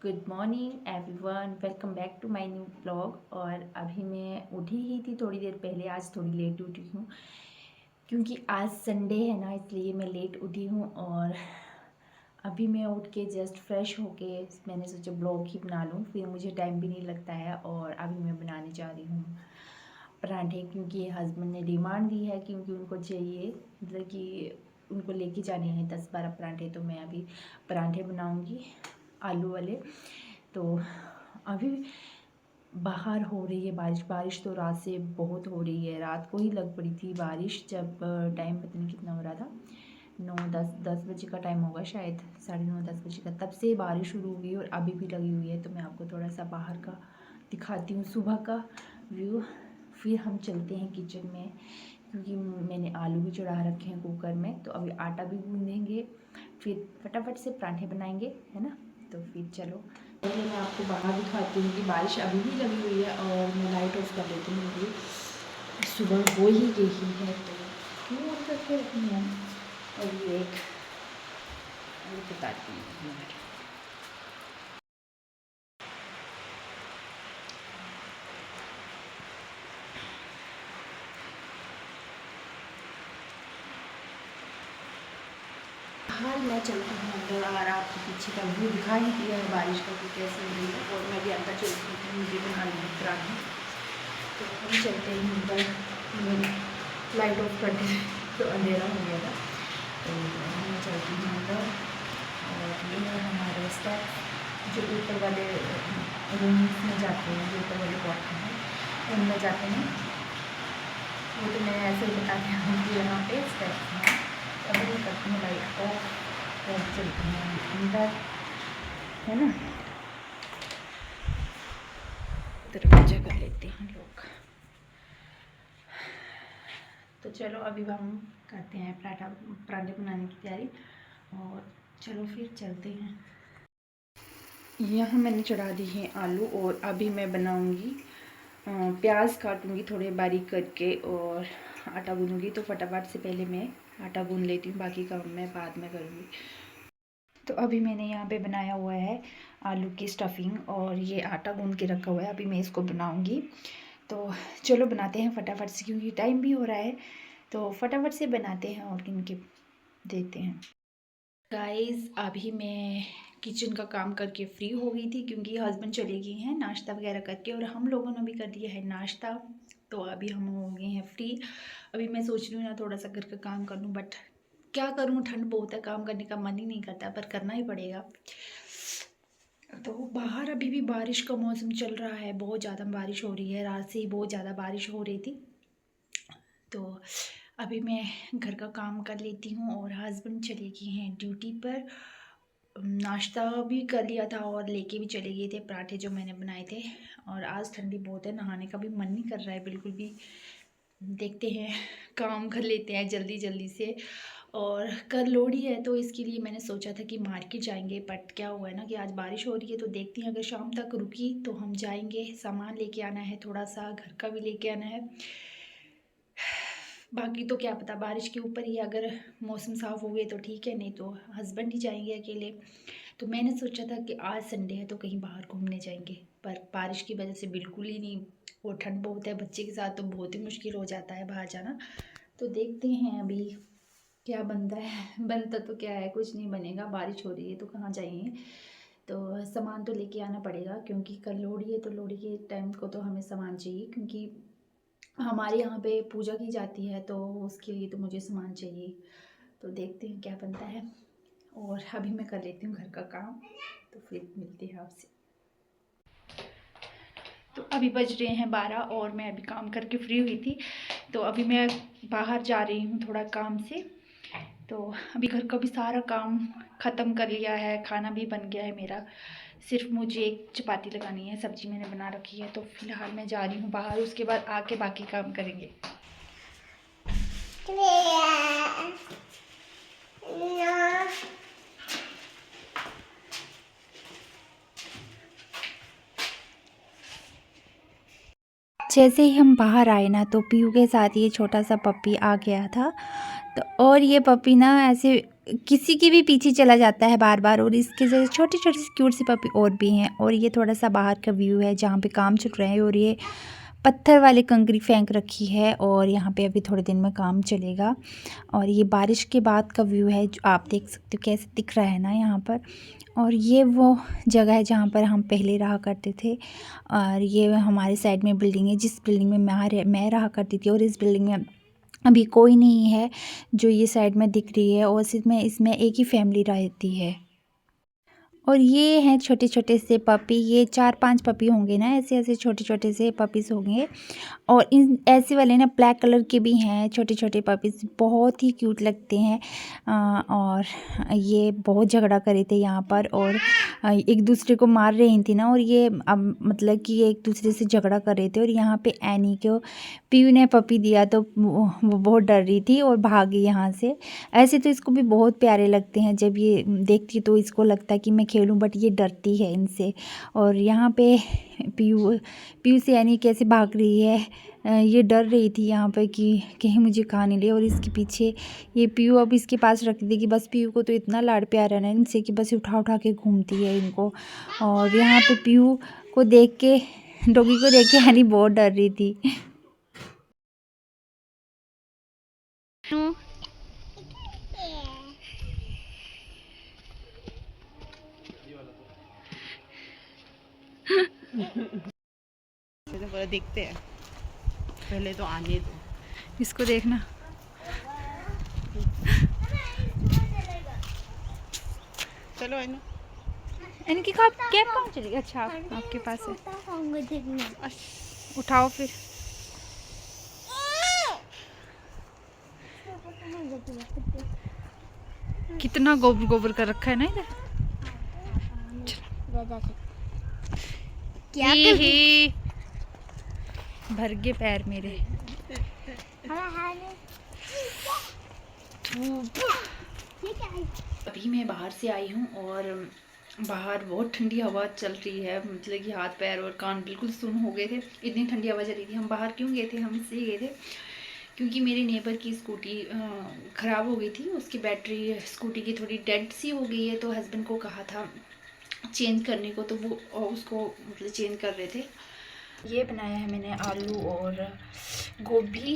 Good morning everyone, welcome back to my new blog. और अभी मैं उठी ही थी थोड़ी देर पहले। आज थोड़ी लेट उठी हूँ क्योंकि आज संडे है ना, इसलिए मैं लेट उठी हूँ। और अभी मैं उठ के जस्ट फ्रेश होके मैंने सोचा ब्लॉग ही बना लूँ, फिर मुझे टाइम भी नहीं लगता है। और अभी मैं बनाने जा रही हूँ पराठे, क्योंकि हस्बैंड ने डिमांड दी है, क्योंकि उनको चाहिए, मतलब कि उनको लेके जाने हैं 10-12 पराठे। तो मैं अभी पराठे बनाऊँगी आलू वाले। तो अभी बाहर हो रही है बारिश। बारिश तो रात से बहुत हो रही है, रात को ही लग पड़ी थी बारिश। जब टाइम पता नहीं कितना हो रहा था, 9-10 बजे का टाइम होगा शायद, 9:30-10 बजे का, तब से बारिश शुरू हो गई और अभी भी लगी हुई है। तो मैं आपको थोड़ा सा बाहर का दिखाती हूँ, सुबह का व्यू। फिर हम चलते हैं किचन में, क्योंकि मैंने आलू भी चढ़ा रखे हैं कुकर में। तो अभी आटा भी गूँधेंगे, फिर फटाफट से पराठे बनाएंगे, है ना। तो फिर चलो पहले मैं आपको बाहर दिखाती हूँ कि बारिश अभी भी लगी हुई है। और मैं लाइट ऑफ कर लेती हूँ, अभी सुबह हो ही गई है तो क्यों ऑन करके रखनी है। और ये एक बताती हूँ, हाल मैं चलती हूँ अंदर। और आपको पीछे का व्यू दिखा ही दिया है बारिश का कि कैसे हो रही है। और मैं भी अंदर चलती हूँ, मुझे बना ली पराठे। तो हम चलते हैं अंदर। मैंने लाइट ऑफ कर दी तो अंधेरा हो गया था। तो मैं चलती हूँ अंदर। और ये है हमारे स्टेप जो ऊपर वाले रूम्स में जाते हैं, जो ऊपर वाले कॉर्नर हैं उनमें जाते हैं। वो तो मैं ऐसे ही बताती हूँ कि यहाँ पे स्टेप्स हैं। अभी मैं करती हूँ लाइट ऑफ और चलती हूँ अंदर, है ना। दरवाजा कर लेते हैं लोग। तो चलो अभी हम करते हैं पराठे बनाने की तैयारी। और चलो फिर चलते हैं। यहाँ मैंने चढ़ा दी है आलू, और अभी मैं बनाऊंगी प्याज काटूंगी थोड़े बारीक करके और आटा गूंदूंगी। तो फटाफट से पहले मैं आटा गूंद लेती हूँ, बाकी काम मैं बाद में करूँगी। तो अभी मैंने यहाँ पे बनाया हुआ है आलू की स्टफिंग, और ये आटा गूंद के रखा हुआ है। अभी मैं इसको बनाऊँगी। तो चलो बनाते हैं फटाफट से, क्योंकि टाइम भी हो रहा है। तो फटाफट से बनाते हैं और इनके देते हैं। गाइस अभी मैं किचन का काम करके फ्री हो गई थी, क्योंकि हस्बैंड चले गए हैं नाश्ता वगैरह करके, और हम लोगों ने भी कर दिया है नाश्ता। तो अभी हम हो गए हैं फ्री। अभी मैं सोच रही हूँ ना थोड़ा सा घर का काम कर लूँ, बट क्या करूँ, ठंड बहुत है, काम करने का मन ही नहीं करता, पर करना ही पड़ेगा। तो बाहर अभी भी बारिश का मौसम चल रहा है, बहुत ज़्यादा बारिश हो रही है, रात से ही बहुत ज़्यादा बारिश हो रही थी। तो अभी मैं घर का काम कर लेती हूँ। और हस्बैंड चले गए हैं ड्यूटी पर। नाश्ता भी कर लिया था और लेके भी चले गए थे पराठे जो मैंने बनाए थे। और आज ठंडी बहुत है, नहाने का भी मन नहीं कर रहा है बिल्कुल भी। देखते हैं, काम कर लेते हैं जल्दी जल्दी से। और कल लोहड़ी है, तो इसके लिए मैंने सोचा था कि मार्केट जाएंगे, बट क्या हुआ है ना कि आज बारिश हो रही है। तो देखती हैं, अगर शाम तक रुकी तो हम जाएंगे। सामान लेके आना है, थोड़ा सा घर का भी लेके आना है। बाकी तो क्या पता, बारिश के ऊपर ही, अगर मौसम साफ़ हो गए तो ठीक है, नहीं तो हस्बैंड ही जाएंगे अकेले। तो मैंने सोचा था कि आज संडे है तो कहीं बाहर घूमने जाएंगे, पर बारिश की वजह से बिल्कुल ही नहीं। और ठंड बहुत है, बच्चे के साथ तो बहुत ही मुश्किल हो जाता है बाहर जाना। तो देखते हैं अभी क्या बनता है। बनता तो क्या है, कुछ नहीं बनेगा, बारिश हो रही है तो कहाँ जाएंगे। तो सामान तो लेके आना पड़ेगा, क्योंकि कल लोहड़ी है, तो लोहड़ी के टाइम को तो हमें सामान चाहिए, क्योंकि हमारे यहाँ पे पूजा की जाती है, तो उसके लिए तो मुझे सामान चाहिए। तो देखते हैं क्या बनता है। और अभी मैं कर लेती हूँ घर का काम, तो फिर मिलते हैं आपसे। तो अभी बज रहे हैं 12, और मैं अभी काम करके फ्री हुई थी। तो अभी मैं बाहर जा रही हूँ थोड़ा काम से। तो अभी घर का भी सारा काम ख़त्म कर लिया है, खाना भी बन गया है मेरा। सिर्फ मुझे एक चपाती लगानी है, सब्जी मैंने बना रखी है। तो फिलहाल मैं जा रही हूँ बाहर, उसके बाद आके बाकी काम करेंगे। जैसे ही हम बाहर आए ना, तो पीयू के साथ ये छोटा सा पप्पी आ गया था। तो और ये पप्पी ना ऐसे किसी के भी पीछे चला जाता है बार बार। और इसके जैसे छोटी छोटी क्यूट सी पपी और भी हैं। और ये थोड़ा सा बाहर का व्यू है जहाँ पे काम चल रहा है। और ये पत्थर वाली कंकरी फेंक रखी है और यहाँ पे अभी थोड़े दिन में काम चलेगा। और ये बारिश के बाद का व्यू है जो आप देख सकते हो कैसे दिख रहा है ना यहाँ पर। और ये वो जगह है जहाँ पर हम पहले रहा करते थे। और ये हमारे साइड में बिल्डिंग है जिस बिल्डिंग में मैं रहा करती थी। और इस बिल्डिंग में अभी कोई नहीं है जो ये साइड में दिख रही है। और सिर्फ में इसमें एक ही फैमिली रहती है। और ये हैं छोटे छोटे से पपी। ये 4-5 पपी होंगे ना, ऐसे ऐसे छोटे छोटे से पपीज़ होंगे। और इन ऐसे वाले ना ब्लैक कलर के भी हैं छोटे छोटे पपीज़, बहुत ही क्यूट लगते हैं। और ये बहुत झगड़ा करे थे यहाँ पर। और एक दूसरे को मार रही थी ना। और ये अब मतलब कि ये एक दूसरे से झगड़ा कर रहे थे। और यहाँ पे एनी को पीयू ने पपी दिया तो वो बहुत डर रही थी और भागी यहाँ से। ऐसे तो इसको भी बहुत प्यारे लगते हैं, जब ये देखती तो इसको लगता है कि मैं खेलूं, बट ये डरती है इनसे। और यहाँ पे पीयू से यानी कैसे भाग रही है। ये डर रही थी यहाँ पे कि कहीं मुझे खा नहीं ले। और इसके पीछे ये पीयू अब इसके पास रख दी कि बस पीयू को तो इतना लाड प्यार है ना इनसे कि बस उठा उठा के घूमती है इनको। और यहाँ पे पीयू को देख के, डॉगी को देख के यानी बहुत डर रही थी। पूरा देखते हैं, पहले तो आने दो इसको देखना। चलो इन्हें इनकी कैब कहाँ चली गई? अच्छा आपके पास है, उठाओ फिर। कितना गोबर गोबर कर रखा है ना इधर। क्या ही भर गए पैर मेरे। अभी मैं बाहर से आई हूँ और बाहर बहुत ठंडी हवा चल रही है। मतलब कि हाथ पैर और कान बिल्कुल सुन्न हो गए थे, इतनी ठंडी हवा चल रही थी। हम बाहर क्यों गए थे? हम इसलिए गए थे क्योंकि मेरे नेबर की स्कूटी ख़राब हो गई थी। उसकी बैटरी स्कूटी की थोड़ी डेड सी हो गई है। तो हस्बैंड को कहा था चेंज करने को, तो वो उसको मतलब चेंज कर रहे थे। ये बनाया है मैंने आलू और गोभी,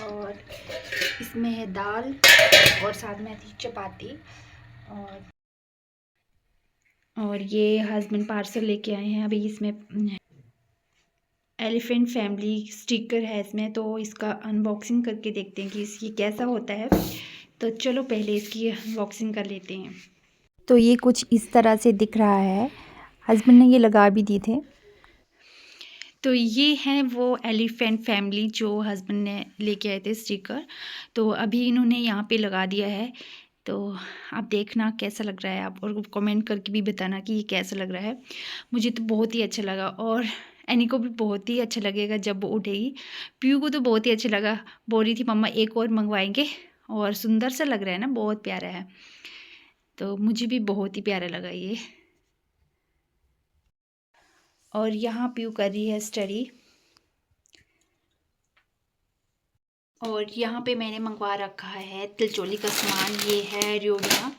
और इसमें है दाल और साथ में थी चपाती। और ये हस्बैंड पार्सल लेके आए हैं। अभी इसमें एलिफेंट फैमिली स्टिकर है इसमें, तो इसका अनबॉक्सिंग करके देखते हैं कि इसकी कैसा होता है। तो चलो पहले इसकी अनबॉक्सिंग कर लेते हैं। तो ये कुछ इस तरह से दिख रहा है। हस्बैंड ने ये लगा भी दिए थे। तो ये है वो एलिफेंट फैमिली जो हस्बैंड ने लेके आए थे स्टिकर। तो अभी इन्होंने यहाँ पे लगा दिया है। तो आप देखना कैसा लग रहा है आप, और कमेंट करके भी बताना कि ये कैसा लग रहा है। मुझे तो बहुत ही अच्छा लगा और एनी को भी बहुत ही अच्छा लगेगा जब वो उठेगी। पीयू को तो बहुत ही अच्छा लगा, बोल रही थी मम्मा एक और मंगवाएंगे। और सुंदर सा लग रहा है ना, बहुत प्यारा है। तो मुझे भी बहुत ही प्यारा लगा ये। और यहाँ पीयू कर रही है स्टडी। और यहाँ पे मैंने मंगवा रखा है तिलचोली का सामान। ये है रियोड़ियाँ,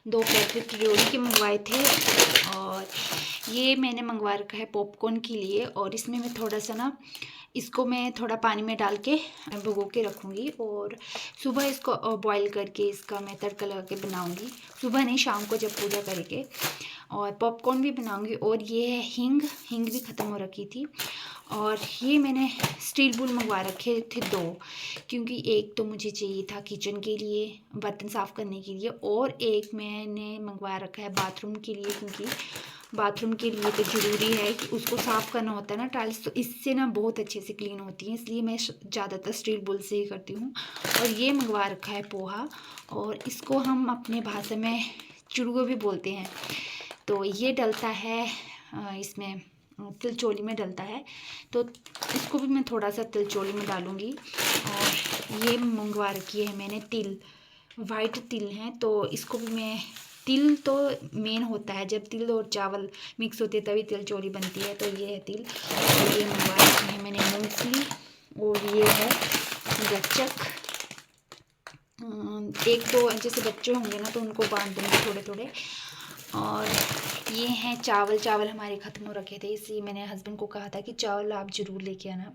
2 पैकेट रियोड़ी के मंगवाए थे। और ये मैंने मंगवा रखा है पॉपकॉर्न के लिए। और इसमें मैं थोड़ा सा ना, इसको मैं थोड़ा पानी में डाल के भिगो के रखूँगी। और सुबह इसको बॉईल करके इसका मैं तड़का लगा के बनाऊँगी। सुबह नहीं, शाम को जब पूजा करके। और पॉपकॉर्न भी बनाऊँगी। और ये है हींग भी ख़त्म हो रखी थी। और ये मैंने स्टील बुल मंगवा रखे थे 2, क्योंकि एक तो मुझे चाहिए था किचन के लिए, बर्तन साफ़ करने के लिए। और एक मैंने मंगवा रखा है बाथरूम के लिए, क्योंकि बाथरूम के लिए तो ज़रूरी है कि उसको साफ़ करना होता है ना टाइल्स, तो इससे ना बहुत अच्छे से क्लीन होती हैं। इसलिए मैं ज़्यादातर स्टील बुल से ही करती हूँ। और ये मंगवा रखा है पोहा, और इसको हम अपने भाषा में चुड़गो भी बोलते हैं। तो ये डलता है इसमें तिलचोली में डलता है। तो इसको भी मैं थोड़ा सा तिलचोली में डालूँगी। और ये मंगवा रखी है मैंने तिल, वाइट तिल हैं। तो इसको भी मैं, तिल तो मेन होता है, जब तिल और चावल मिक्स होते हैं तभी तिलचोली बनती है। तो ये है तिल। और ये मंगवा रखी है मैंने मूंगफली। और ये है गच्चक, एक दो जैसे बच्चे होंगे ना तो उनको बांध देंगे थोड़े थोड़े। और ये हैं चावल। चावल हमारे ख़त्म हो रखे थे, इसलिए मैंने हस्बैंड को कहा था कि चावल आप ज़रूर लेके आना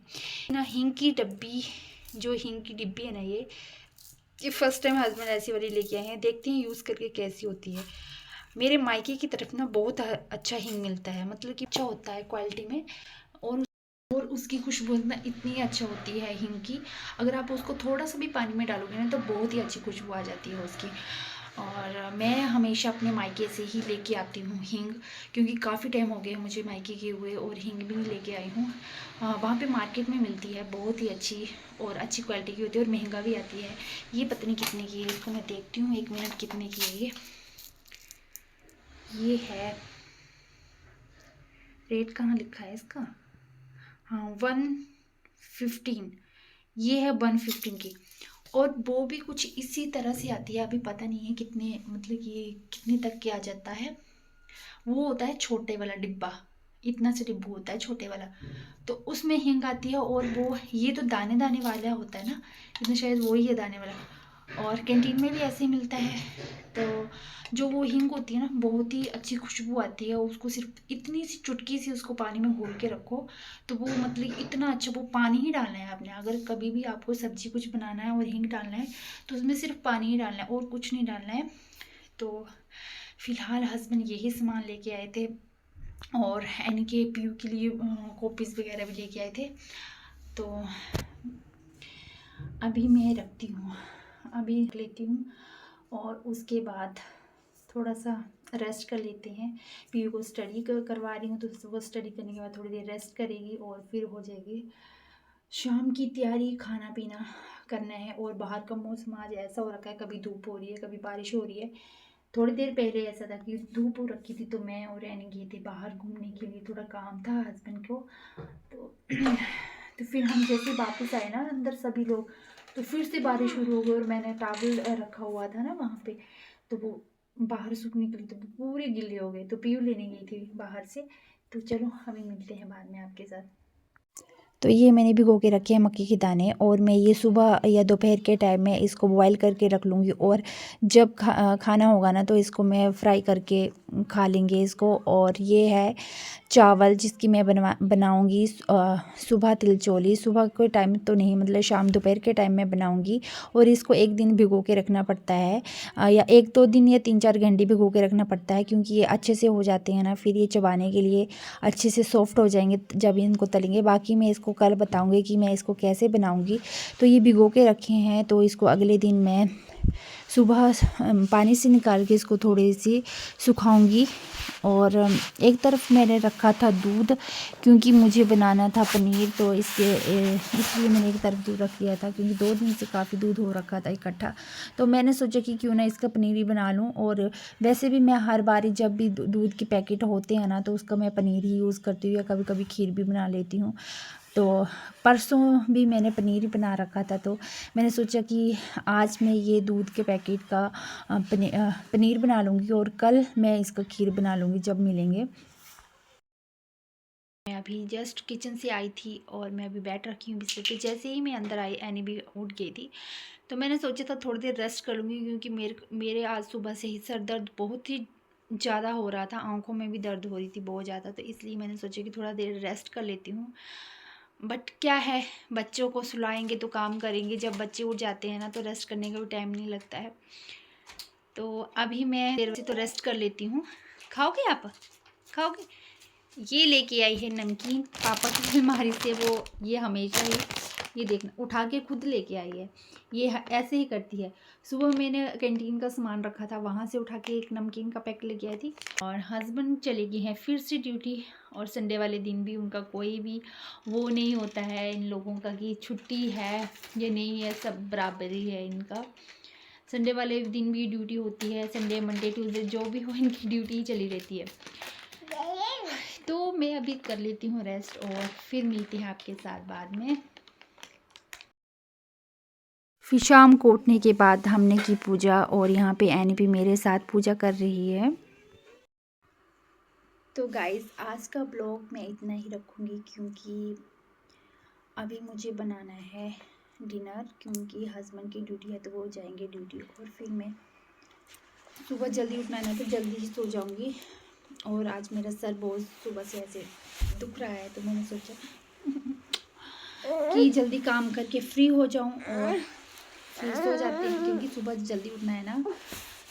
ना। हींग की डब्बी, जो हींग की डिब्बी है ना, ये फ़र्स्ट टाइम हस्बैंड ऐसी वाली लेके आए हैं। देखते हैं यूज़ करके कैसी होती है। मेरे मायके की तरफ ना बहुत अच्छा हींग मिलता है, मतलब कि अच्छा होता है क्वालिटी में। और उसकी खुशबू ना इतनी अच्छा होती है हींग की, अगर आप उसको थोड़ा सा भी पानी में डालोगे ना तो बहुत ही अच्छी खुशबू आ जाती है उसकी। और मैं हमेशा अपने मायके से ही लेके आती हूँ हींग, क्योंकि काफ़ी टाइम हो गया मुझे मायके के हुए और हींग भी नहीं लेके आई हूँ। वहाँ पे मार्केट में मिलती है, बहुत ही अच्छी और अच्छी क्वालिटी की होती है और महंगा भी आती है। ये पता नहीं कितने की है, इसको मैं देखती हूँ 1 मिनट कितने की है ये है। रेट कहाँ लिखा है इसका? हाँ 115, ये है 115 की। और वो भी कुछ इसी तरह से आती है, अभी पता नहीं है कितने, मतलब कि कितने तक के आ जाता है। वो होता है छोटे वाला डिब्बा, इतना सा डिब्बा होता है छोटे वाला, तो उसमें हींग आती है। और वो ये तो दाने दाने वाला होता है ना, इसमें शायद वही है दाने वाला। और कैंटीन में भी ऐसे ही मिलता है। तो जो वो हींग होती है ना, बहुत ही अच्छी खुशबू आती है। उसको सिर्फ इतनी सी चुटकी सी उसको पानी में घोल के रखो तो वो मतलब इतना अच्छा, वो पानी ही डालना है आपने। अगर कभी भी आपको सब्जी कुछ बनाना है और हींग डालना है तो उसमें सिर्फ पानी ही डालना है और कुछ नहीं डालना है। तो फिलहाल हस्बैंड यही सामान लेके आए थे और एनी के पीयू के लिए कॉपीज़ वगैरह भी लेके आए थे। तो अभी मैं रखती हूँ, अभी लेती हूँ और उसके बाद थोड़ा सा रेस्ट कर लेते हैं। पीयू को स्टडी करवा रही हूँ, तो वो स्टडी करने के बाद थोड़ी देर रेस्ट करेगी और फिर हो जाएगी शाम की तैयारी, खाना पीना करना है। और बाहर का मौसम आज ऐसा हो रखा है, कभी धूप हो रही है कभी बारिश हो रही है। थोड़ी देर पहले ऐसा था कि धूप हो रखी थी, तो मैं और रैनी गए थे बाहर घूमने के लिए, थोड़ा काम था हस्बैंड को। तो तो फिर हम जैसे वापस आए ना अंदर सभी लोग, तो फिर से बारिश शुरू हो गई। और मैंने टॉवल रखा हुआ था ना वहाँ पे, तो वो बाहर सूखने के लिए, तो वो पूरे गिले हो गए। तो पीयू लेने गई थी बाहर से। तो चलो अभी मिलते हैं बाद में आपके साथ। तो ये मैंने भिगो के रखे हैं मक्के के दाने, और मैं ये सुबह या दोपहर के टाइम में इसको बॉयल करके रख लूँगी। और जब खाना होगा ना तो इसको मैं फ्राई करके खा लेंगे इसको। और ये है चावल जिसकी मैं बनाऊँगी सुबह तिलचौली। सुबह के टाइम तो नहीं, मतलब शाम दोपहर के टाइम में बनाऊँगी। और इसको 1 दिन भिगो के रखना पड़ता है, या 1-2 दिन या 3-4 घंटे भिगो के रखना पड़ता है, क्योंकि ये अच्छे से हो जाते हैं ना, फिर ये चबाने के लिए अच्छे से सॉफ्ट हो जाएंगे जब इनको तलेंगे। बाकी मैं इसको कल बताऊंगी कि मैं इसको कैसे बनाऊंगी। तो ये भिगो के रखे हैं, तो इसको अगले दिन मैं सुबह पानी से निकाल के इसको थोड़ी सी सुखाऊंगी। और एक तरफ मैंने रखा था दूध, क्योंकि मुझे बनाना था पनीर, तो इसलिए मैंने एक तरफ दूध रख दिया था, क्योंकि 2 दिन से काफ़ी दूध हो रखा था इकट्ठा। तो मैंने सोचा कि क्यों ना इसका पनीर ही बना लूँ। और वैसे भी मैं हर बारी जब भी दूध के पैकेट होते हैं ना, तो उसका मैं पनीर ही यूज़ करती हूँ, या कभी कभी खीर भी बना लेती हूँ। तो परसों भी मैंने पनीर ही बना रखा था, तो मैंने सोचा कि आज मैं ये दूध के पैकेट का पनीर बना लूँगी, और कल मैं इसका खीर बना लूँगी जब मिलेंगे। मैं अभी जस्ट किचन से आई थी और मैं अभी बैठ रखी हूँ बिस्तर पे। जैसे ही मैं अंदर आई एनी भी उठ गई थी, तो मैंने सोचा था थोड़ी देर रेस्ट कर लूँगी, क्योंकि मेरे आज सुबह से ही सर दर्द बहुत ही ज़्यादा हो रहा था, आंखों में भी दर्द हो रही थी बहुत ज़्यादा। तो इसलिए मैंने सोचा कि थोड़ा देर रेस्ट कर लेती हूँ। बट क्या है, बच्चों को सुलाएंगे तो काम करेंगे, जब बच्चे उठ जाते हैं ना तो रेस्ट करने का भी टाइम नहीं लगता है। तो अभी मैं देर से तो रेस्ट कर लेती हूँ। खाओगे आप? खाओगे? ये लेके आई है नमकीन, पापा की बीमारी से वो ये हमेशा ही, ये देखना उठा के खुद लेके आई है। ये ऐसे ही करती है। सुबह मैंने कैंटीन का सामान रखा था, वहाँ से उठा के एक नमकीन का पैक लेके आई थी। और हस्बैंड चले गए हैं फिर से ड्यूटी, और संडे वाले दिन भी उनका कोई भी वो नहीं होता है इन लोगों का कि छुट्टी है या नहीं है, सब बराबर ही है इनका। संडे वाले दिन भी ड्यूटी होती है, संडे मंडे ट्यूसडे जो भी हो इनकी ड्यूटी ही चली रहती है। तो मैं अभी कर लेती हूँ रेस्ट और फिर मिलती हैं आपके साथ बाद में। फिर शाम कोटने के बाद हमने की पूजा, और यहाँ पे एनी भी मेरे साथ पूजा कर रही है। तो गाइस आज का ब्लॉग मैं इतना ही रखूँगी, क्योंकि अभी मुझे बनाना है डिनर, क्योंकि हस्बैंड की ड्यूटी है तो वो जाएंगे ड्यूटी। और फिर मैं सुबह जल्दी उठना है ना, तो जल्दी ही सो जाऊंगी। और आज मेरा सर बहुत सुबह से ऐसे दुख रहा है, तो मैंने सोचा कि जल्दी काम करके फ्री हो जाऊं और फिर सो जाते हैं, क्योंकि सुबह जल्दी उठना है ना।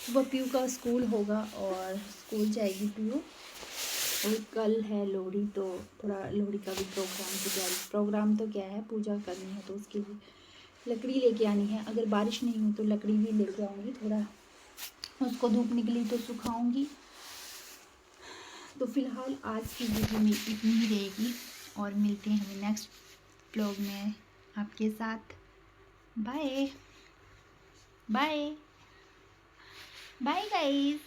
सुबह पीयू का स्कूल होगा और स्कूल जाएगी पीयू। और कल है लोहड़ी, तो थोड़ा लोहड़ी का भी प्रोग्राम की तैयारी। प्रोग्राम तो क्या है, पूजा करनी है, तो उसके लिए लकड़ी लेके आनी है। अगर बारिश नहीं हुई तो लकड़ी भी लेके आऊँगी, थोड़ा उसको धूप निकली तो सुखाऊंगी। तो फिलहाल आज की वीडियो में इतनी ही रहेगी और मिलते हैं हमें नेक्स्ट ब्लॉग में आपके साथ। Bye bye bye guys.